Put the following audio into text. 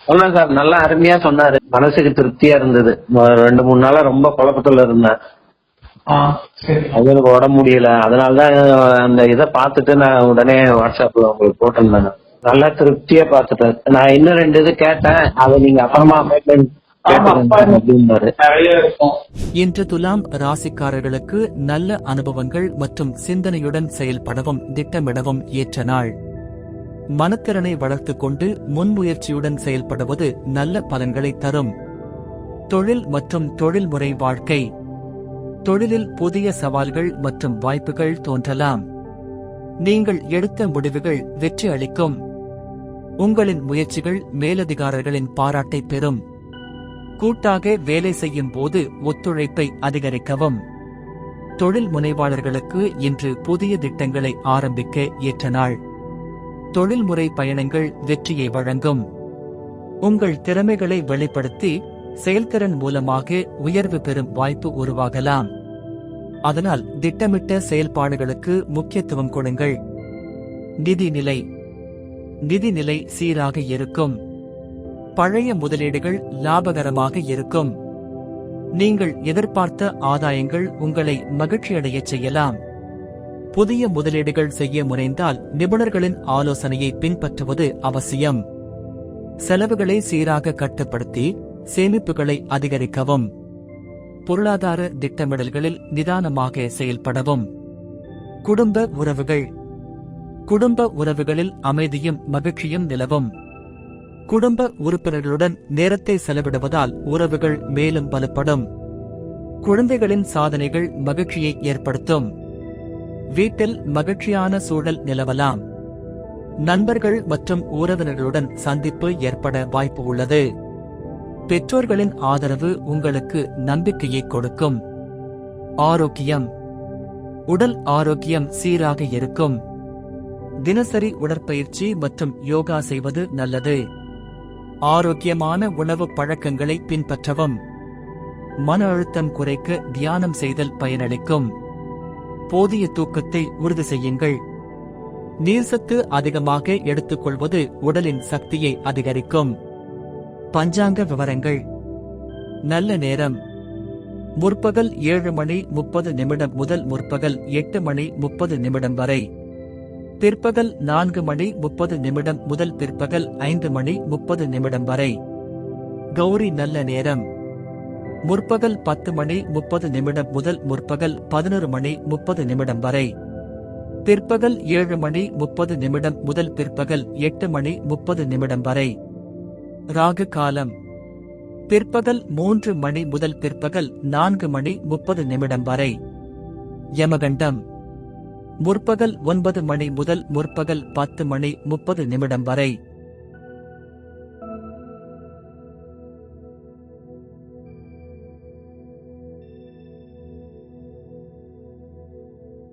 சொன்னேன் சார், நல்லா அருமையா சொன்னாரு. மனசுக்கு திருப்தியா இருந்தது. 2-3 நாளா ரொம்ப குழப்பத்துல இருந்தேன். அவங்களுக்கு உடம்பு முடியல. அதனாலதான் அந்த இதை பார்த்துட்டு நான் உடனே வாட்ஸ்அப்ல உங்களுக்கு போட்டிருந்தேன். நல்லா திருப்தியா பார்த்துட்டேன். நான் இன்னும் 2 இது கேட்டேன், அதை நீங்க அப்புறமா அப்பாயின்மெண்ட் அப்படின்னாரு. இன்று துலாம் ராசிக்காரர்களுக்கு நல்ல அனுபவங்கள் மற்றும் சிந்தனையுடன் செயல்படவும் திட்டமிடவும் ஏற்ற நாள். மனத்திறனை வளர்த்துக் கொண்டு முன்முயற்சியுடன் செயல்படுவது நல்ல பலன்களை தரும். தொழில் மற்றும் தொழில்முறை வாழ்க்கை. தொழிலில் புதிய சவால்கள் மற்றும் வாய்ப்புகள் தோன்றலாம். நீங்கள் எடுத்த முடிவுகள் வெற்றி அளிக்கும். உங்களின் முயற்சிகள் மேலதிகாரிகளின் பாராட்டை பெறும். கூட்டாக வேலை செய்யும் போது ஒத்துழைப்பை அதிகரிக்கவும். தொழில் முனைவாளர்களுக்கு இன்று புதிய திட்டங்களை ஆரம்பிக்க ஏற்ற நாள். தொழில்முறை பயணங்கள் வெற்றியை வழங்கும். உங்கள் திறமைகளை வெளிப்படுத்தி செயல்திறன் மூலமாக உயர்வு பெறும் வாய்ப்பு உருவாகலாம். அதனால் திட்டமிட்ட செயல்பாடுகளுக்கு முக்கியத்துவம் கொடுங்கள். நிதிநிலை. நிதிநிலை சீராக இருக்கும். பழைய முதலீடுகள் லாபகரமாக இருக்கும். நீங்கள் எதிர்பார்த்த ஆதாயங்கள் உங்களை மகிழ்ச்சியடையச் செய்யலாம். புதிய முதலீடுகள் செய்ய முனைந்தால் நிபுணர்களின் ஆலோசனையை பின்பற்றுவது அவசியம். செலவுகளை சீராக கட்டுப்படுத்தி சேமிப்புகளை அதிகரிக்கவும். பொருளாதார திட்டமிடல்களில் நிதானமாக செயல்படவும். குடும்ப உறவுகள். குடும்ப உறவுகளில் அமைதியும் மகிழ்ச்சியும் நிலவும். குடும்ப உறுப்பினர்களுடன் நேரத்தை செலவிடுவதால் உறவுகள் மேலும் வலுப்படும். குழந்தைகளின் சாதனைகள் மகிழ்ச்சியை ஏற்படுத்தும். வீட்டில் மகிழ்ச்சியான சூழல் நிலவலாம். நண்பர்கள் மற்றும் உறவினர்களுடன் சந்திப்பு ஏற்பட வாய்ப்பு உள்ளது. பெற்றோர்களின் ஆதரவு உங்களுக்கு நம்பிக்கையை கொடுக்கும். ஆரோக்கியம். உடல் ஆரோக்கியம் சீராக இருக்கும். தினசரி உடற்பயிற்சி மற்றும் யோகா செய்வது நல்லது. ஆரோக்கியமான உணவு பழக்கங்களை பின்பற்றவும். மன அழுத்தம் குறைக்க தியானம் செய்தல் பயனளிக்கும். போதிய தூக்கத்தை உறுதி செய்யுங்கள். நீர்சத்து அதிகமாக எடுத்துக்கொள்வது உடலின் சக்தியை அதிகரிக்கும். பஞ்சாங்க விவரங்கள். நல்ல நேரம். முற்பகல் 7:30 முதல் முற்பகல் 8:30 வரை. பிற்பகல் 4:30 முதல் பிற்பகல் 5:30 வரை. கௌரி நல்ல நேரம். முற்பகல் 10:30 முதல் முற்பகல் 11:30 வரை. பிற்பகல் 7:30 முதல் பிற்பகல் 8:30 வரை. ராகு காலம். பிற்பகல் 3 மணி முதல் பிற்பகல் 4:30 வரை. யமகண்டம். முற்பகல் 9 மணி முதல் முற்பகல் 10:30 வரை.